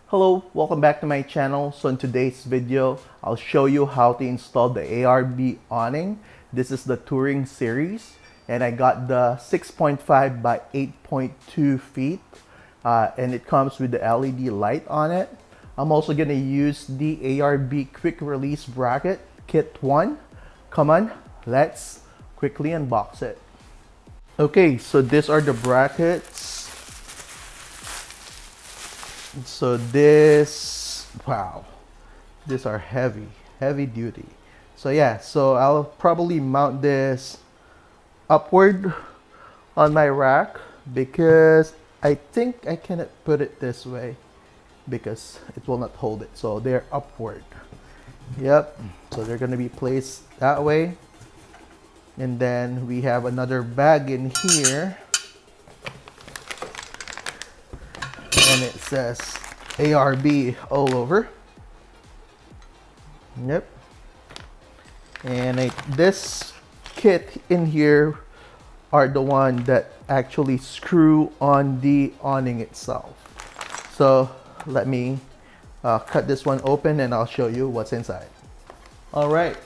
Hello, welcome back to my channel. So in today's video, I'll show you how to install the ARB awning. This is the Touring series and I got the 6.5 by 8.2 feet and it comes with the LED light on it. I'm also going to use the ARB quick release bracket kit 1. Come on, let's quickly unbox it. Okay, so these are the brackets. So wow, these are heavy duty. So yeah, so I'll probably mount this upward on my rack because I think I cannot put it this way because it will not hold it. So they're upward. Yep, so they're gonna be placed that way. And then we have another bag in here. And it says ARB all over. Yep. And this kit in here are the one that actually screw on the awning itself. So let me cut this one open and I'll show you what's inside. All right,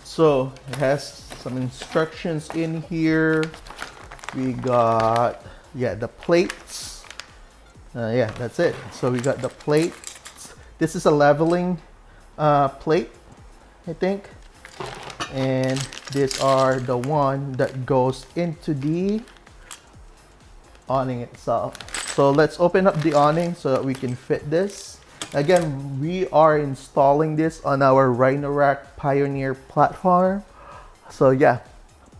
so it has some instructions in here. We got, the plates. Yeah, that's it. So we got the plate. This is a leveling plate, I think. And these are the one that goes into the awning itself. So let's open up the awning so that we can fit this. Again, we are installing this on our Rhino rack Pioneer platform. So yeah,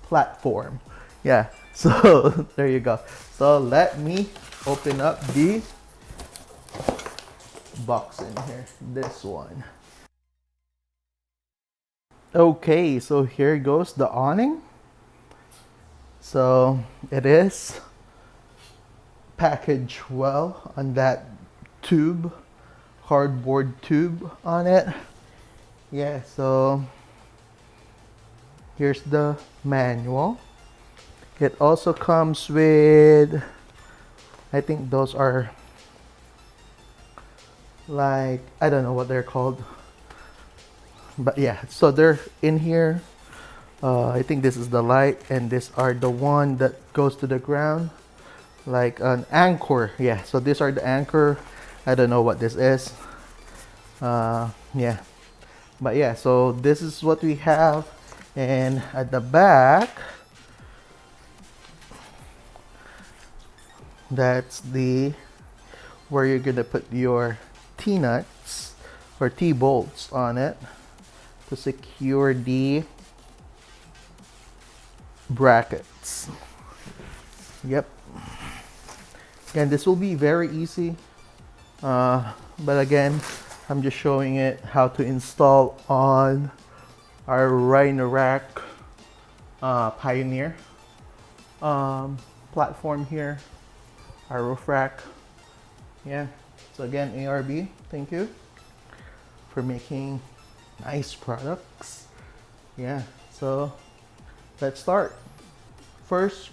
platform. Yeah, so there you go. So let me open up the box in here, this one. Okay, so here goes the awning. So it is packaged well on that tube, cardboard tube on it. Yeah, so here's the manual. It also comes with, I think those are like, I don't know what they're called, but yeah, so they're in here. I think this is the light and these are the one that goes to the ground, like an anchor. Yeah, so these are the anchor. I don't know what this is. Yeah, but yeah, so this is what we have. And at the back, that's the where you're gonna put your T-nuts or T-bolts on it to secure the brackets. Yep. And this will be very easy. But again, I'm just showing it how to install on our Rhino rack Pioneer platform here. Our roof rack. Yeah, so again, ARB, thank you for making nice products. Yeah, so let's start. First,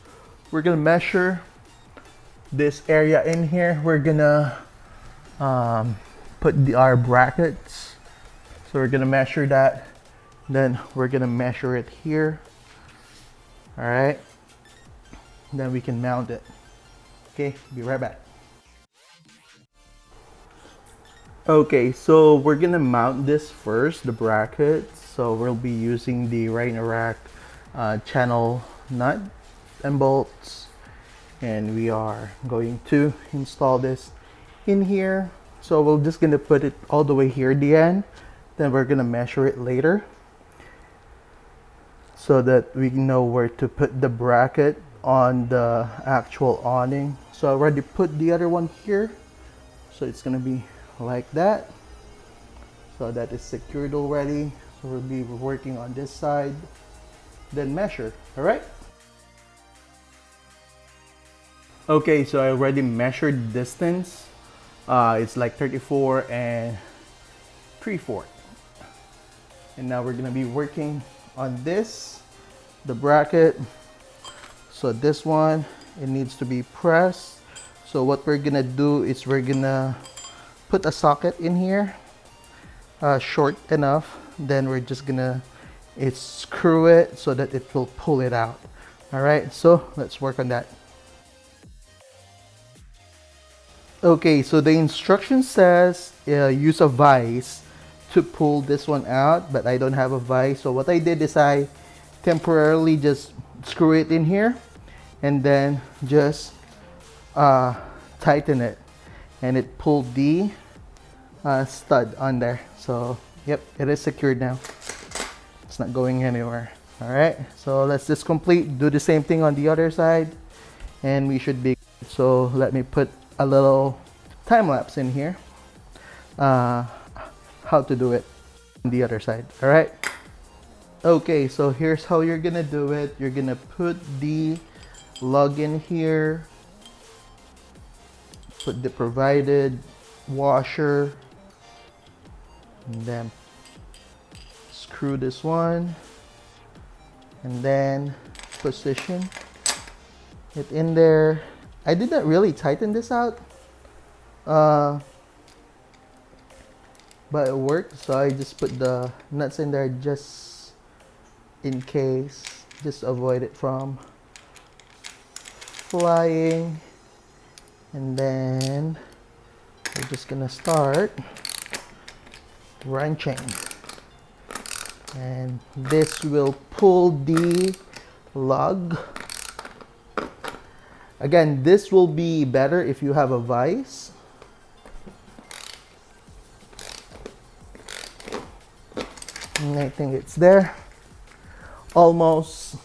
we're gonna measure this area in here. We're gonna put our brackets. So we're gonna measure that. Then we're gonna measure it here. All right, then we can mount it. Okay, be right back. Okay, so we're gonna mount this first, the brackets. So we'll be using the Rhino rack channel nut and bolts, and we are going to install this in here. So we're just gonna put it all the way here at the end. Then we're gonna measure it later so that we know where to put the bracket on the actual awning. So I already put the other one here, so it's gonna be like that. So that is secured already. So we'll be working on this side, then measure. All right. Okay, so I already measured distance. It's like 34 and 3/4. And now we're gonna be working on this, the bracket. So this one, it needs to be pressed. So what we're gonna do is we're gonna put a socket in here, short enough. Then we're just gonna screw it so that it will pull it out. All right, so let's work on that. Okay, so the instruction says use a vise to pull this one out, but I don't have a vise. So what I did is I temporarily just screw it in here and then just tighten it, and it pulled the stud on there. So yep, it is secured now. It's not going anywhere. All right, so let's just do the same thing on the other side, and we should be good. So let me put a little time lapse in here, how to do it on the other side. All right. Okay, so here's how you're gonna do it. You're gonna put the lug in here, put the provided washer, and then screw this one, and then position it in there. I did not really tighten this out, but it worked. So I just put the nuts in there just in case, just avoid it from flying. And then we're just gonna start wrenching, and this will pull the lug. Again, this will be better if you have a vise. And I think it's there almost.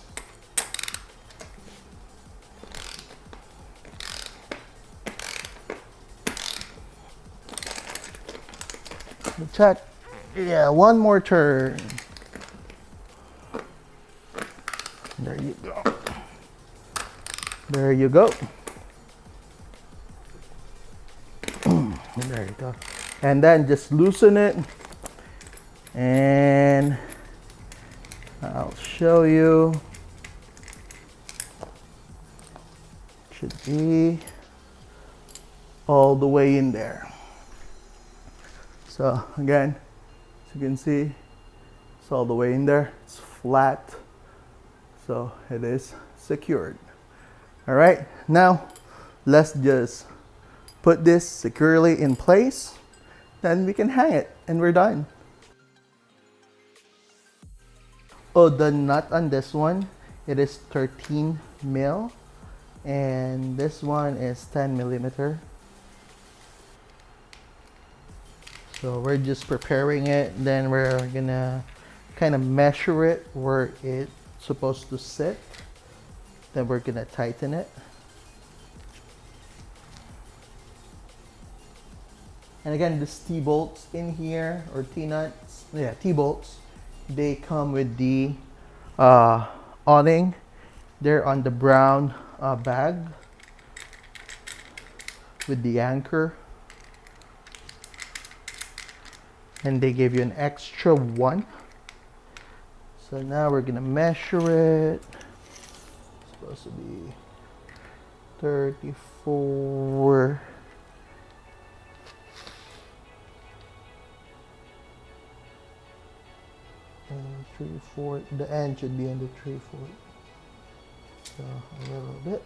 Check. Yeah, one more turn. There you go. There you go. There you go. And then just loosen it, and I'll show you. Should be all the way in there. So again, as you can see, it's all the way in there. It's flat, so it is secured. All right, now let's just put this securely in place, then we can hang it and we're done. Oh, the nut on this one, it is 13 mil, and this one is 10 millimeter. So we're just preparing it, then we're gonna kind of measure it where it's supposed to sit. Then we're gonna tighten it. And again, this T-bolts in here, or T-nuts, yeah, T-bolts, they come with the awning. They're on the brown bag with the anchor. And they gave you an extra one. So now we're gonna measure it. It's supposed to be 34. And 3/4. The end should be in the 3/4. So a little bit.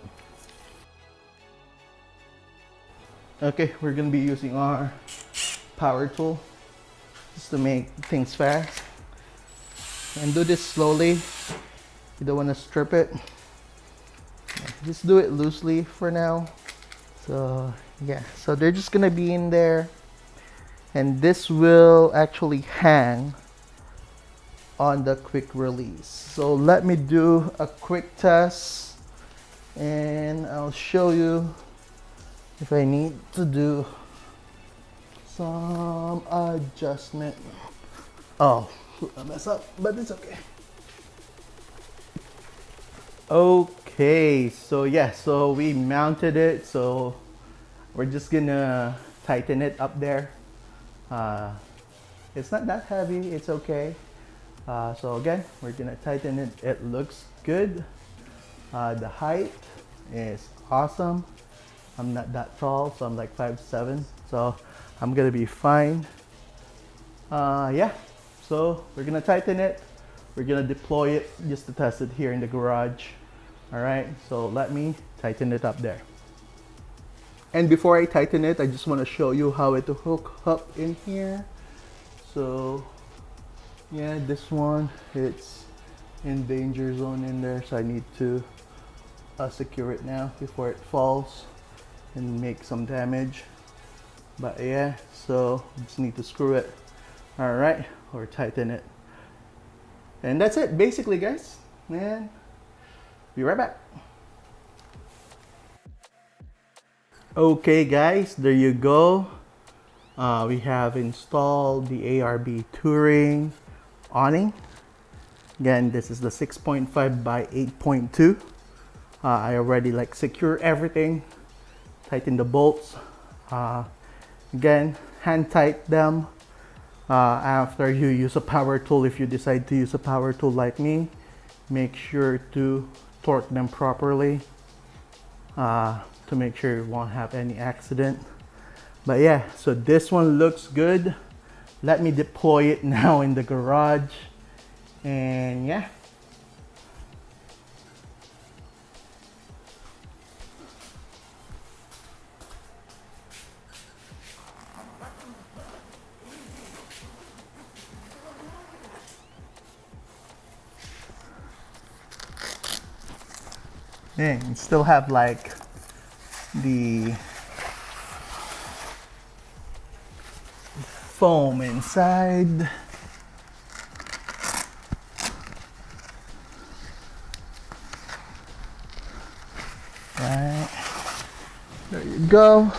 Okay, we're gonna be using our power tool just to make things fast, and do this slowly. You don't want to strip it, just do it loosely for now. So yeah, so they're just gonna be in there, and this will actually hang on the quick release. So let me do a quick test, and I'll show you if I need to do some adjustment. Oh, I messed up, but it's okay. Okay, so yeah, so we mounted it. So we're just gonna tighten it up there. It's not that heavy, it's okay. So again, we're gonna tighten it. It looks good. The height is awesome. I'm not that tall, so I'm like 5'7". so I'm gonna be fine. Yeah, so we're gonna tighten it. We're gonna deploy it just to test it here in the garage. All right, so let me tighten it up there. And before I tighten it, I just want to show you how it hook up in here. So yeah, this one, it's in danger zone in there, so I need to secure it now before it falls and make some damage. But yeah, so just need to screw it. All right, or tighten it. And that's it basically, guys. And be right back. Okay guys, there you go. We have installed the ARB Touring Awning. Again, this is the 6.5 by 8.2. I already like secure everything, tighten the bolts. Again, hand tight them after you use a power tool. If you decide to use a power tool like me, make sure to torque them properly to make sure you won't have any accident. But yeah, so this one looks good. Let me deploy it now in the garage. And yeah. Dang, you still have like the foam inside. Right, there you go.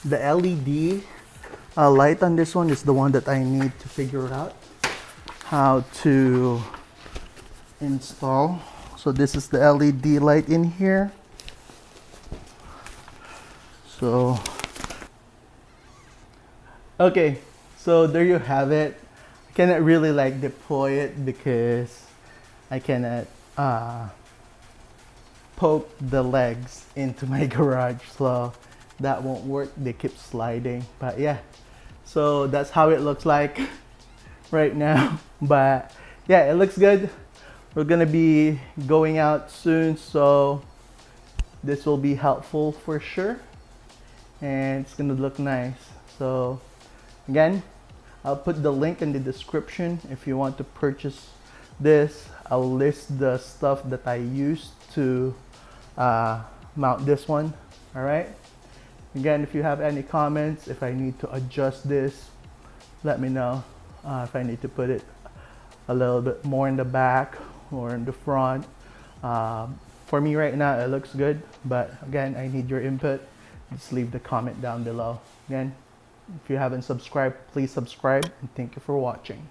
The LED light on this one is the one that I need to figure out how to install. So this is the LED light in here. So okay, so there you have it. I cannot really like deploy it because I cannot poke the legs into my garage, so that won't work. They keep sliding. But yeah, so that's how it looks like right now. But yeah, it looks good. We're gonna be going out soon, so this will be helpful for sure, and it's gonna look nice. So again, I'll put the link in the description if you want to purchase this. I'll list the stuff that I used to mount this one. All right, again, if you have any comments, if I need to adjust this, let me know. If I need to put it a little bit more in the back or in the front. For me right now, it looks good, but again, I need your input. Just leave the comment down below. Again, if you haven't subscribed, please subscribe, and thank you for watching.